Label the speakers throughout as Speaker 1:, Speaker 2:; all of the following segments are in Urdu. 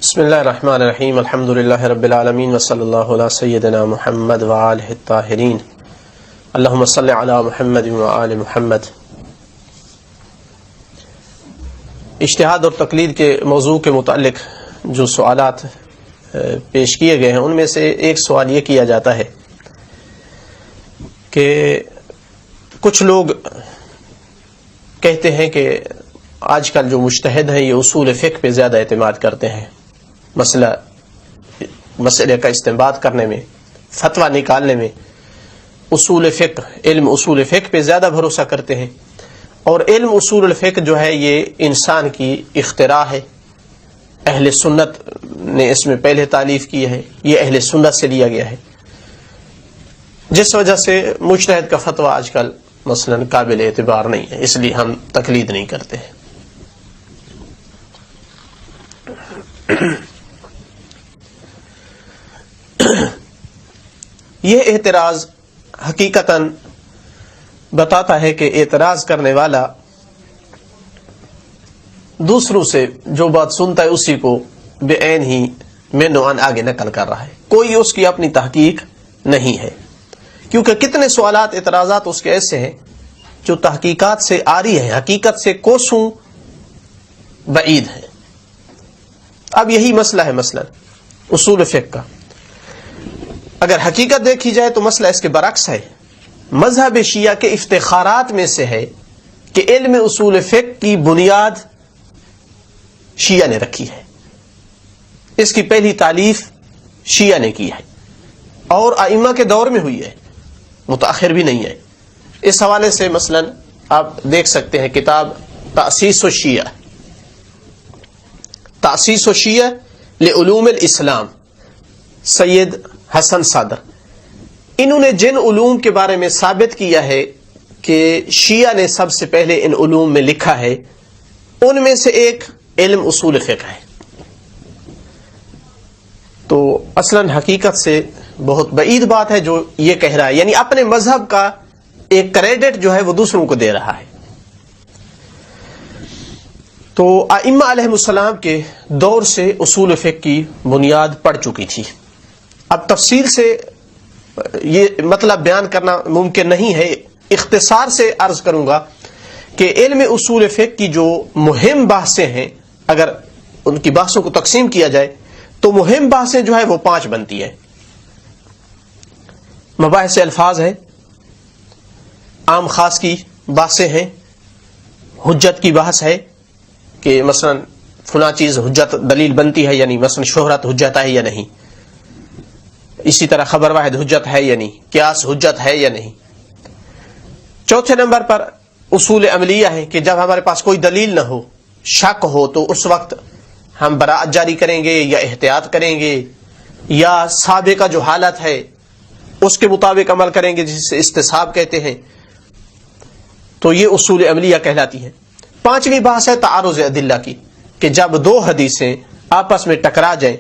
Speaker 1: بسم اللہ الرحمن الرحیم الحمد للہ رب العالمین وصلی اللہ علی سیدنا محمد وآلہ الطاہرین اللہم صلی علی محمد وآل محمد۔ اجتہاد اور تقلید کے موضوع کے متعلق جو سوالات پیش کیے گئے ہیں ان میں سے ایک سوال یہ کیا جاتا ہے کہ کچھ لوگ کہتے ہیں کہ آج کل جو مجتہد ہیں یہ اصول فقہ پہ زیادہ اعتماد کرتے ہیں، مسئلے کا استنباط کرنے میں، فتویٰ نکالنے میں اصول فقہ، علم اصول فقہ پہ زیادہ بھروسہ کرتے ہیں، اور علم اصول الفقہ جو ہے یہ انسان کی اختراع ہے، اہل سنت نے اس میں پہلے تالیف کی ہے، یہ اہل سنت سے لیا گیا ہے، جس وجہ سے مجتہد کا فتویٰ آج کل مثلا قابل اعتبار نہیں ہے، اس لیے ہم تقلید نہیں کرتے ہیں۔ یہ اعتراض حقیقتاً بتاتا ہے کہ اعتراض کرنے والا دوسروں سے جو بات سنتا ہے اسی کو بے عین ہی مینوان آگے نقل کر رہا ہے، کوئی اس کی اپنی تحقیق نہیں ہے، کیونکہ کتنے سوالات اعتراضات اس کے ایسے ہیں جو تحقیقات سے عاری ہیں، حقیقت سے کوسوں بعید ہیں۔ اب یہی مسئلہ ہے مثلا اصول فقہ کا، اگر حقیقت دیکھی جائے تو مسئلہ اس کے برعکس ہے۔ مذہب شیعہ کے افتخارات میں سے ہے کہ علم اصول فقہ کی بنیاد شیعہ نے رکھی ہے، اس کی پہلی تالیف شیعہ نے کی ہے اور ائمہ کے دور میں ہوئی ہے، متاخر بھی نہیں ہے۔ اس حوالے سے مثلا آپ دیکھ سکتے ہیں کتاب تأسیس الشیعہ، تأسیس الشیعہ لعلوم الاسلام، سید حسن صدر، انہوں نے جن علوم کے بارے میں ثابت کیا ہے کہ شیعہ نے سب سے پہلے ان علوم میں لکھا ہے، ان میں سے ایک علم اصول فقہ ہے۔ تو اصلاً حقیقت سے بہت بعید بات ہے جو یہ کہہ رہا ہے، یعنی اپنے مذہب کا ایک کریڈٹ جو ہے وہ دوسروں کو دے رہا ہے۔ تو ائمہ علیہ السلام کے دور سے اصول فقہ کی بنیاد پڑ چکی تھی۔ اب تفصیل سے یہ مطلب بیان کرنا ممکن نہیں ہے، اختصار سے عرض کروں گا کہ علم اصول فقہ کی جو مہم بحثیں ہیں، اگر ان کی بحثوں کو تقسیم کیا جائے تو مہم بحثیں جو ہے وہ 5 بنتی ہے۔ مباحث الفاظ ہے، عام خاص کی بحثیں ہیں، حجت کی بحث ہے کہ مثلا فلاں چیز حجت دلیل بنتی ہے، یعنی مثلا شہرت حجت ہے یا نہیں، اسی طرح خبر واحد حجت ہے یا نہیں، قیاس حجت ہے یا نہیں۔ چوتھے نمبر پر اصول عملیہ ہے کہ جب ہمارے پاس کوئی دلیل نہ ہو، شک ہو، تو اس وقت ہم براءت جاری کریں گے یا احتیاط کریں گے یا سابقہ جو حالت ہے اس کے مطابق عمل کریں گے، جسے استصحاب کہتے ہیں، تو یہ اصول عملیہ کہلاتی ہے۔ 5ویں بحث ہے تعارض ادلہ کی، کہ جب 2 حدیثیں آپس میں ٹکرا جائیں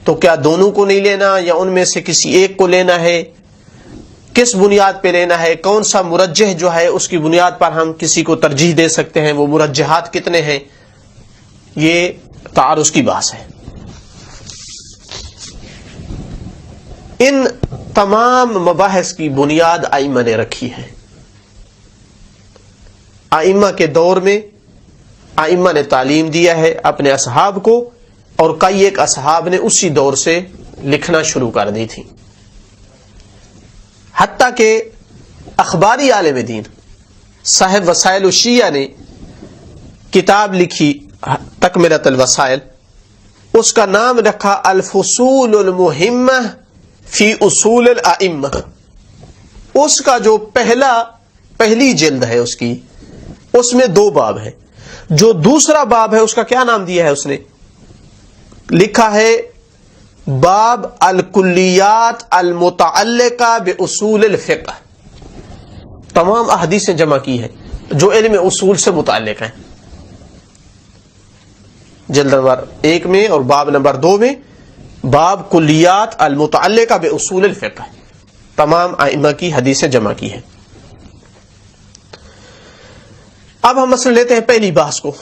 Speaker 1: تو کیا دونوں کو نہیں لینا یا ان میں سے کسی ایک کو لینا ہے، کس بنیاد پہ لینا ہے، کون سا مرجح جو ہے اس کی بنیاد پر ہم کسی کو ترجیح دے سکتے ہیں، وہ مرجحات کتنے ہیں، یہ تعارض کی بحث ہے۔ ان تمام مباحث کی بنیاد ائمہ نے رکھی ہے۔ ائمہ کے دور میں ائمہ نے تعلیم دیا ہے اپنے اصحاب کو، اور کئی ایک اصحاب نے اسی دور سے لکھنا شروع کر دی تھی، حتیٰ کہ اخباری عالم دین صاحب وسائل الشیعہ نے کتاب لکھی تکملۃ الوسائل، اس کا نام رکھا الفصول المہمہ فی اصول الائمہ۔ اس کا جو پہلی جلد ہے اس کی، اس میں 2 باب ہیں۔ جو دوسرا باب ہے اس کا کیا نام دیا ہے، اس نے لکھا ہے باب الکلیات المتعلقہ باصول الفقہ۔ تمام احادیثیں جمع کی ہے جو علم اصول سے متعلق ہیں، جلد نمبر 1 میں اور باب نمبر 2 میں باب کلیات المتعلقہ باصول الفقہ، تمام ائمہ کی حدیثیں جمع کی ہیں۔ اب ہم مثلا لیتے ہیں پہلی بحث کو،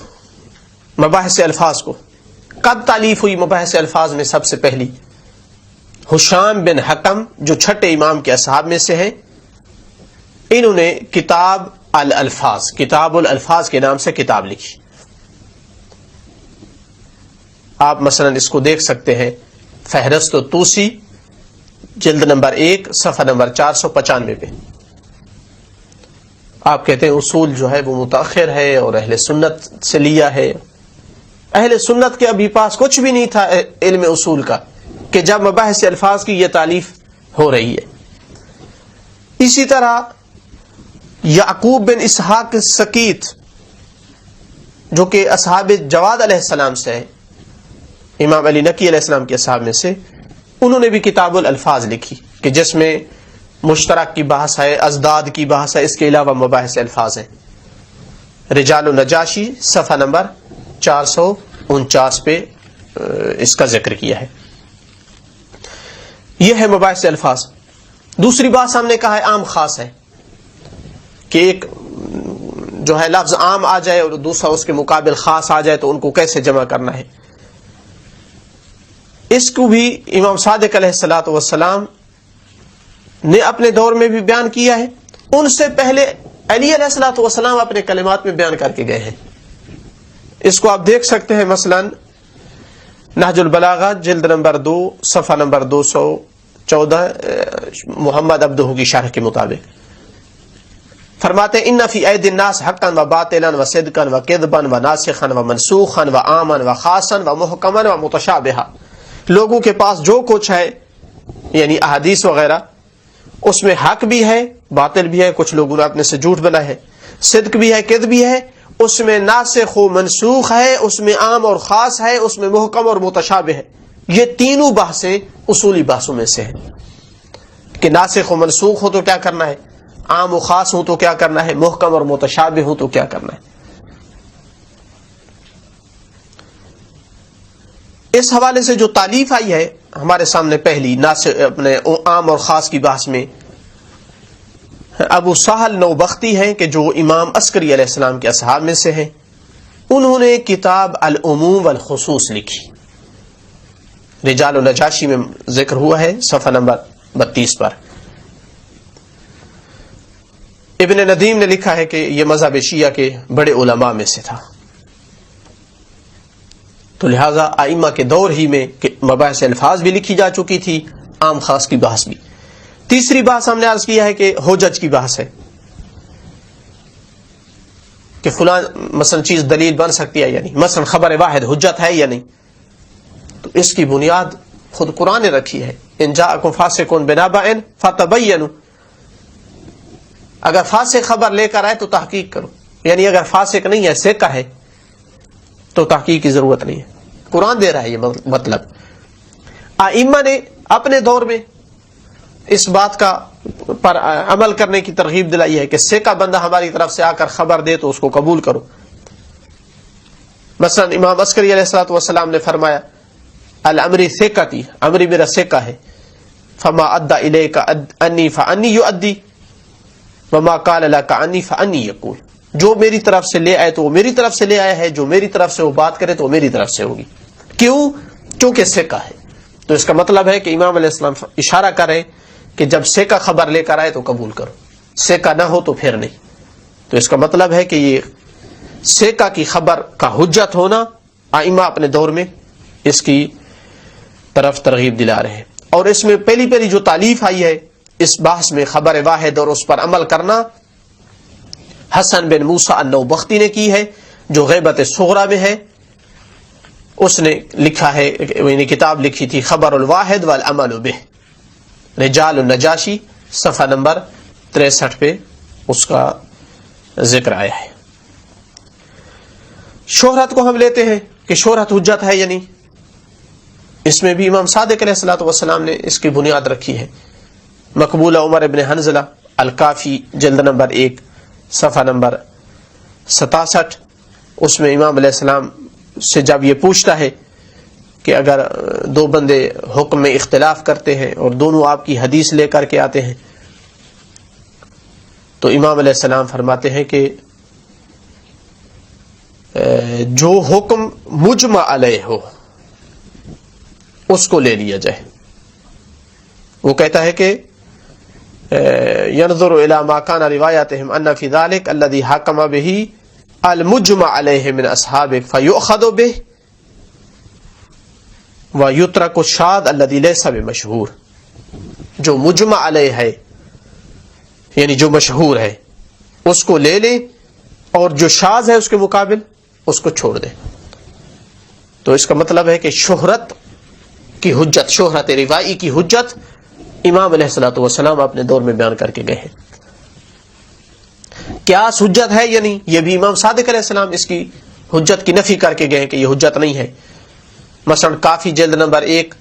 Speaker 1: مباحث الفاظ کو، کب تعلیف ہوئی مباحث الفاظ میں؟ سب سے پہلی ہشام بن حکم جو چھٹے امام کے اصحاب میں سے ہیں، انہوں نے کتاب الالفاظ، کتاب الالفاظ کے نام سے کتاب لکھی. آپ مثلا اس کو دیکھ سکتے ہیں فہرست طوسی جلد نمبر 1 صفحہ نمبر 495 پہ. آپ کہتے ہیں اصول جو ہے وہ متاخر ہے اور اہل سنت سے لیا ہے. اہل سنت کے ابھی پاس کچھ بھی نہیں تھا علم اصول کا کہ جب مباحث الفاظ کی یہ تالیف ہو رہی ہے. اسی طرح یعقوب بن اسحاق سکیت جو کہ اصحاب جواد علیہ السلام سے ہے، امام علی نقی علیہ السلام کے اصحاب میں سے، انہوں نے بھی کتاب الالفاظ لکھی کہ جس میں مشترک کی بحث ہے، ازداد کی بحث ہے، اس کے علاوہ مباحث الفاظ ہیں. رجال النجاشی صفحہ نمبر 449 پہ اس کا ذکر کیا ہے. یہ ہے مباحث الفاظ. دوسری بات ہم نے کہا ہے عام خاص ہے کہ ایک جو ہے لفظ عام آ جائے اور دوسرا اس کے مقابل خاص آ جائے تو ان کو کیسے جمع کرنا ہے. اس کو بھی امام صادق علیہ الصلوۃ والسلام نے اپنے دور میں بھی بیان کیا ہے. ان سے پہلے علی علیہ الصلوۃ والسلام اپنے کلمات میں بیان کر کے گئے ہیں. اس کو آپ دیکھ سکتے ہیں مثلا نہج البلاغہ جلد نمبر 2 صفحہ نمبر 214 محمد عبدہ کی شرح کے مطابق فرماتے ہیں ان فی اید الناس حقا و باطلا و صدقا و کذبا و ناسخا و منسوخا و عاما و خاصا و محکما و متشابہا. لوگوں کے پاس جو کچھ ہے یعنی احادیث وغیرہ اس میں حق بھی ہے، باطل بھی ہے، کچھ لوگوں نے اپنے سے جھوٹ بنا ہے، صدق بھی ہے، کذب بھی ہے، اس میں ناسخ و منسوخ ہے، اس میں عام اور خاص ہے، اس میں محکم اور متشابہ ہے. یہ تینوں بحثیں اصولی بحثوں میں سے ہیں کہ ناسخ و منسوخ ہو تو کیا کرنا ہے، عام و خاص ہوں تو کیا کرنا ہے، محکم اور متشابہ ہوں تو کیا کرنا ہے. اس حوالے سے جو تالیف آئی ہے ہمارے سامنے پہلی ناسخ اپنے عام اور خاص کی بحث میں ابو سہل نوبختی ہیں کہ جو امام عسکری علیہ السلام کے اصحاب میں سے ہیں. انہوں نے کتاب العموم والخصوص لکھی. رجال النجاشی میں ذکر ہوا ہے صفحہ نمبر 32 پر. ابن ندیم نے لکھا ہے کہ یہ مذہب شیعہ کے بڑے علماء میں سے تھا، تو لہذا ائمہ کے دور ہی میں مباحث الفاظ بھی لکھی جا چکی تھی، عام خاص کی بحث بھی. تیسری بحث ہم نے عرض کیا ہے کہ حجج کی بحث ہے کہ فلاں مثلا چیز دلیل بن سکتی ہے یا نہیں، مثلا خبر واحد حجت ہے یا نہیں. تو اس کی بنیاد خود قرآن نے رکھی ہے، ان جاءکم فاسق بنبأ فتبینوا. اگر فاسق خبر لے کر آئے تو تحقیق کرو، یعنی اگر فاسق نہیں ہے، سکہ ہے، تو تحقیق کی ضرورت نہیں ہے. قرآن دے رہا ہے یہ مطلب. ائمہ نے اپنے دور میں اس بات کا پر عمل کرنے کی ترغیب دلائی ہے کہ سکہ بندہ ہماری طرف سے آ کر خبر دے تو اس کو قبول کرو. مثلا امام عسکری علیہ الصلوۃ والسلام نے فرمایا الامری ثقتی، امری میرا سکہ ہے، فما ادى الیک انی فانی یؤدی وما قال لك عنی فانی یقول. جو میری طرف سے لے آئے تو وہ میری طرف سے لے آیا ہے، جو میری طرف سے وہ بات کرے تو وہ میری طرف سے ہوگی. کیوں؟ چونکہ سکہ ہے. تو اس کا مطلب ہے کہ امام علیہ السلام اشارہ کریں کہ جب سکہ خبر لے کر آئے تو قبول کرو، سکہ نہ ہو تو پھر نہیں. تو اس کا مطلب ہے کہ یہ سکہ کی خبر کا حجت ہونا ائمہ اپنے دور میں اس کی طرف ترغیب دلا رہے ہیں. اور اس میں پہلی جو تالیف آئی ہے اس بحث میں خبر واحد اور اس پر عمل کرنا حسن بن موسیٰ النوبختی نے کی ہے جو غیبت صغریٰ میں ہے. اس نے لکھا ہے، یعنی کتاب لکھی تھی خبر الواحد والعمل بہ. رجال النجاشی صفحہ نمبر 63 پہ اس کا ذکر آیا ہے. شہرت کو ہم لیتے ہیں کہ شہرت حجت ہے یا نہیں، اس میں بھی امام صادق علیہ الصلوۃ والسلام نے اس کی بنیاد رکھی ہے. مقبول عمر ابن حنظلہ الکافی جلد نمبر 1 صفحہ نمبر 67، اس میں امام علیہ السلام سے جب یہ پوچھتا ہے کہ اگر دو بندے حکم میں اختلاف کرتے ہیں اور دونوں آپ کی حدیث لے کر کے آتے ہیں تو امام علیہ السلام فرماتے ہیں کہ جو حکم مجمع علیہ ہو، اس کو لے لیا جائے. وہ کہتا ہے کہ ينظر الى ما كان روایاتهم ان في ذلك الذي حكم به المجمع عليه من اصحابه فيؤخذ به ويترك الشاذ الذي ليس بمشهور. جو مجمع علیہ ہے یعنی جو مشہور ہے اس کو لے لیں اور جو شاذ ہے اس کے مقابل اس کو چھوڑ دیں. تو اس کا مطلب ہے کہ شہرت کی حجت، شہرت روایی کی حجت امام علیہ الصلوۃ والسلام اپنے دور میں بیان کر کے گئے ہیں. قیاس حجت ہے یا نہیں، یہ بھی امام صادق علیہ السلام اس کی حجت کی نفی کر کے گئے ہیں کہ یہ حجت نہیں ہے. مثلا کافی جلد نمبر 1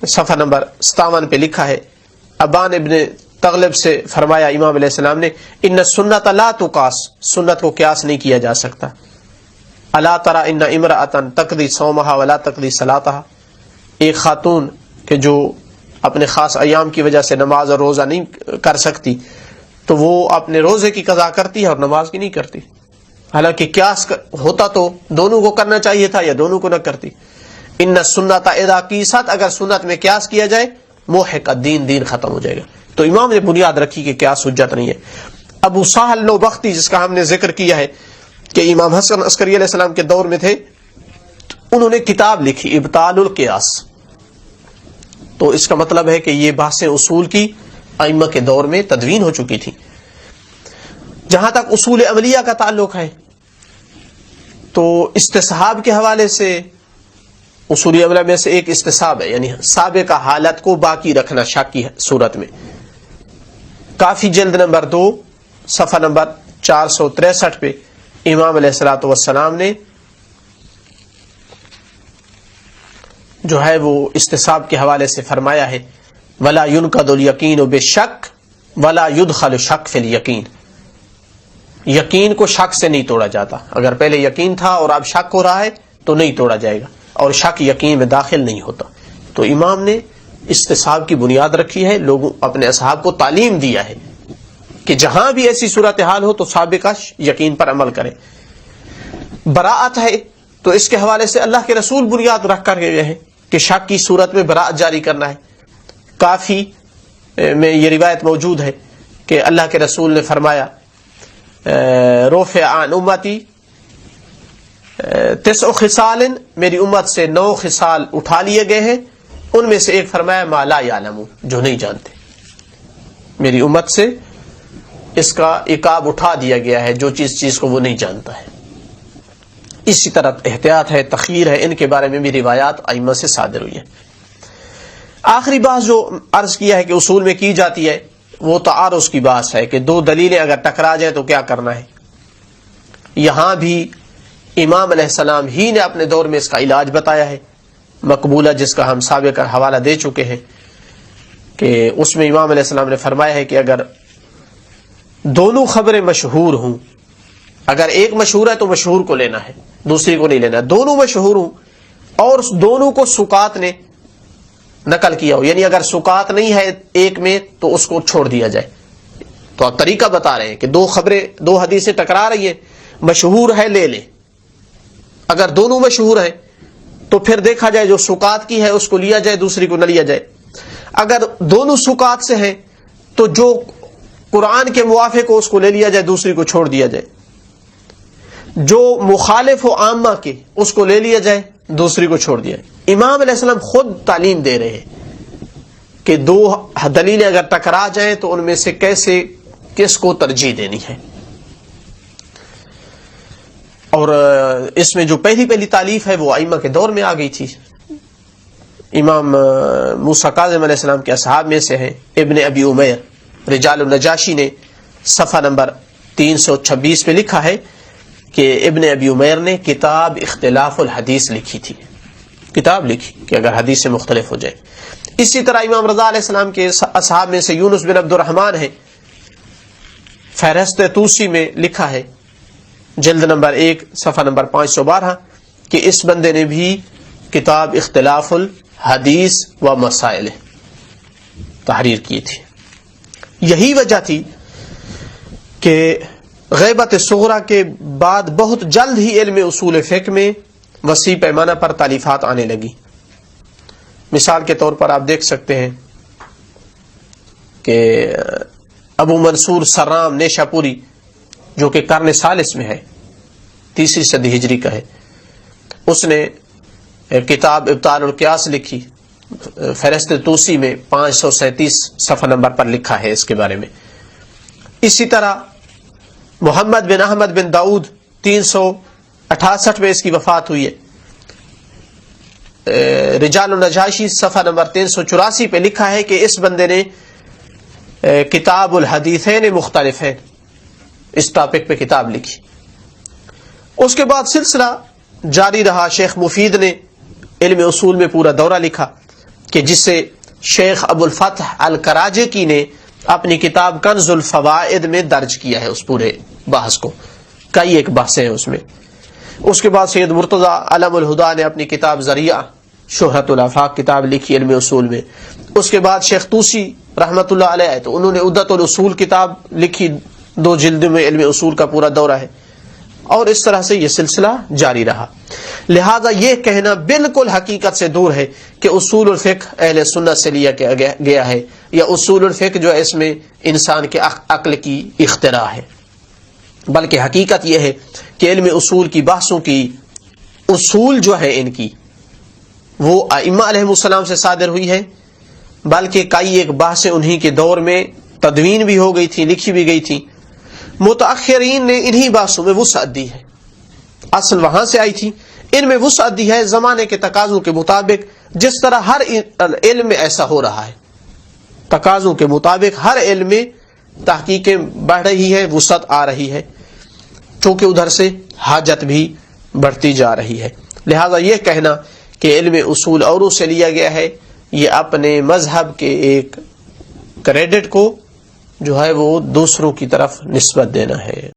Speaker 1: صفحہ نمبر 57 پہ لکھا ہے، ابان ابن تغلب سے فرمایا امام علیہ السلام نے، ان سنت لا تقاس، سنت کو قیاس نہیں کیا جا سکتا. الا ترى ان امرأة تقضی صومها ولا تقضی صلاتها، ایک خاتون کہ جو اپنے خاص ایام کی وجہ سے نماز اور روزہ نہیں کر سکتی تو وہ اپنے روزے کی قضا کرتی ہے اور نماز کی نہیں کرتی. حالانکہ قیاس ہوتا تو دونوں کو کرنا چاہیے تھا یا دونوں کو نہ کرتی. ان سنت اذا قیست، اگر سنت میں قیاس کیا جائے موحق الدین، دین ختم ہو جائے گا. تو امام نے بنیاد رکھی کہ قیاس حجت نہیں ہے. ابو سہل نوبختی جس کا ہم نے ذکر کیا ہے کہ امام حسن عسکری علیہ السلام کے دور میں تھے، انہوں نے کتاب لکھی ابطال القیاس. تو اس کا مطلب ہے کہ یہ بحثیں اصول کی ائمہ کے دور میں تدوین ہو چکی تھی. جہاں تک اصول عملیہ کا تعلق ہے تو استصحاب کے حوالے سے اصول عملیہ میں سے ایک استصحاب ہے، یعنی سابقہ حالت کو باقی رکھنا شک کی صورت میں. کافی جلد نمبر 2 صفحہ نمبر 463 پہ امام علیہ الصلوۃ والسلام نے جو ہے وہ استصحاب کے حوالے سے فرمایا ہے، ولا ينقض اليقین بالشک ولا يدخل شک فی الیقین. یقین کو شک سے نہیں توڑا جاتا. اگر پہلے یقین تھا اور اب شک ہو رہا ہے تو نہیں توڑا جائے گا، اور شک یقین میں داخل نہیں ہوتا. تو امام نے استصحاب کی بنیاد رکھی ہے، لوگوں اپنے اصحاب کو تعلیم دیا ہے کہ جہاں بھی ایسی صورتحال ہو تو سابقہ یقین پر عمل کرے. براءت ہے تو اس کے حوالے سے اللہ کے رسول بنیاد رکھ کر گئے ہیں کہ شک کی صورت میں براءت جاری کرنا ہے. کافی میں یہ روایت موجود ہے کہ اللہ کے رسول نے فرمایا، رفع عن امتی 9 خصال، میری امت سے 9 خصال اٹھا لیے گئے ہیں. ان میں سے ایک فرمایا ما لا یعلمون، جو نہیں جانتے. میری امت سے اس کا عقاب اٹھا دیا گیا ہے، جو چیز کو وہ نہیں جانتا ہے. اسی طرح احتیاط ہے، تخیر ہے، ان کے بارے میں بھی روایات ائمہ سے صادر ہوئی ہیں. آخری بات جو عرض کیا ہے کہ اصول میں کی جاتی ہے وہ تعارض کی بات ہے کہ 2 دلیلیں اگر ٹکرا جائیں تو کیا کرنا ہے. یہاں بھی امام علیہ السلام ہی نے اپنے دور میں اس کا علاج بتایا ہے مقبولہ، جس کا ہم سابقہ حوالہ دے چکے ہیں کہ اس میں امام علیہ السلام نے فرمایا ہے کہ اگر دونوں خبریں مشہور ہوں، اگر ایک مشہور ہے تو مشہور کو لینا ہے، دوسری کو نہیں لینا. دونوں مشہور ہوں اور دونوں کو سکات نے نقل کیا ہو، یعنی اگر سکات نہیں ہے ایک میں تو اس کو چھوڑ دیا جائے. تو آپ طریقہ بتا رہے ہیں کہ 2 خبریں 2 حدیثیں ٹکرا رہی ہیں، مشہور ہے لے لیں. اگر دونوں مشہور ہیں تو پھر دیکھا جائے جو سکات کی ہے اس کو لیا جائے، دوسری کو نہ لیا جائے. اگر دونوں سکات سے ہیں تو جو قرآن کے موافق ہو اس کو لے لیا جائے، دوسری کو چھوڑ دیا جائے. جو مخالف ہو عامہ کے اس کو لے لیا جائے، دوسری کو چھوڑ دیا جائے. امام علیہ السلام خود تعلیم دے رہے ہیں کہ 2 دلیلیں اگر ٹکرا جائیں تو ان میں سے کس کو ترجیح دینی ہے. اور اس میں جو پہلی تالیف ہے وہ ائمہ کے دور میں آ گئی تھی. امام موسیٰ کاظم علیہ السلام کے اصحاب میں سے ہیں ابن ابی عمیر رجال النجاشی نے صفحہ نمبر 326 پہ لکھا ہے کہ ابن ابی عمیر نے کتاب اختلاف الحدیث لکھی تھی، کتاب لکھی کہ اگر حدیث سے مختلف ہو جائے. اسی طرح امام رضا علیہ السلام کے اصحاب میں سے یونس بن عبد الرحمن ہے، فہرست توسی میں لکھا ہے جلد نمبر 1 صفحہ نمبر 512 کہ اس بندے نے بھی کتاب اختلاف الحدیث و مسائل تحریر کی تھی. یہی وجہ تھی کہ غیبت صغرا کے بعد بہت جلد ہی علم اصول فقہ میں وسیع پیمانہ پر تالیفات آنے لگی. مثال کے طور پر آپ دیکھ سکتے ہیں کہ ابو منصور سرام نیشا پوری جو کہ قرن ثالث میں ہے، 3 صدی ہجری کا ہے، اس نے کتاب ابطال القیاس لکھی، فہرست توسی میں 537 صفحہ نمبر پر لکھا ہے اس کے بارے میں۔ اسی طرح محمد بن احمد بن داؤد 368 میں اس کی وفات ہوئی ہے، رجال النجاشی صفحہ نمبر 384 پہ لکھا ہے کہ اس بندے نے کتاب الحدیثین مختلفین اس ٹاپک پہ کتاب لکھی۔ اس کے بعد سلسلہ جاری رہا، شیخ مفید نے علم اصول میں پورا دورہ لکھا کہ جس سے شیخ ابو الفتح الکراجکی نے اپنی کتاب کنز الفوائد میں درج کیا ہے اس پورے بحث کو، کئی ایک بحثیں ہیں اس میں۔ اس کے بعد سید مرتضی علم الہدا نے اپنی کتاب ذریعہ شہرت الافاق کتاب لکھی علم اصول میں۔ اس کے بعد شیخ طوسی رحمت اللہ علیہ تو انہوں نے عدت الاصول کتاب لکھی، 2 جلد میں علم اصول کا پورا دورہ ہے، اور اس طرح سے یہ سلسلہ جاری رہا۔ لہذا یہ کہنا بالکل حقیقت سے دور ہے کہ اصول الفقہ اہل سنت سے لیا گیا ہے، یا اصول الفقہ جو ہے اس میں انسان کے عقل کی اختراع ہے، بلکہ حقیقت یہ ہے کہ علم اصول کی بحثوں کی اصول جو ہے ان کی وہ ائمہ علیہ السلام سے صادر ہوئی ہے، بلکہ کئی ایک بحثیں انہی کے دور میں تدوین بھی ہو گئی تھی، لکھی بھی گئی تھی۔ متاخرین نے انہی بحثوں میں وسعت دی ہے، اصل وہاں سے آئی تھی، ان میں وسعت دی ہے زمانے کے تقاضوں کے مطابق، جس طرح ہر علم میں ایسا ہو رہا ہے، تقاضوں کے مطابق ہر علم میں تحقیقیں بڑھ رہی ہے، وسعت آ رہی ہے، چونکہ ادھر سے حاجت بھی بڑھتی جا رہی ہے۔ لہذا یہ کہنا کہ علم اصول اوروں سے لیا گیا ہے، یہ اپنے مذہب کے ایک کریڈٹ کو جو ہے وہ دوسروں کی طرف نسبت دینا ہے۔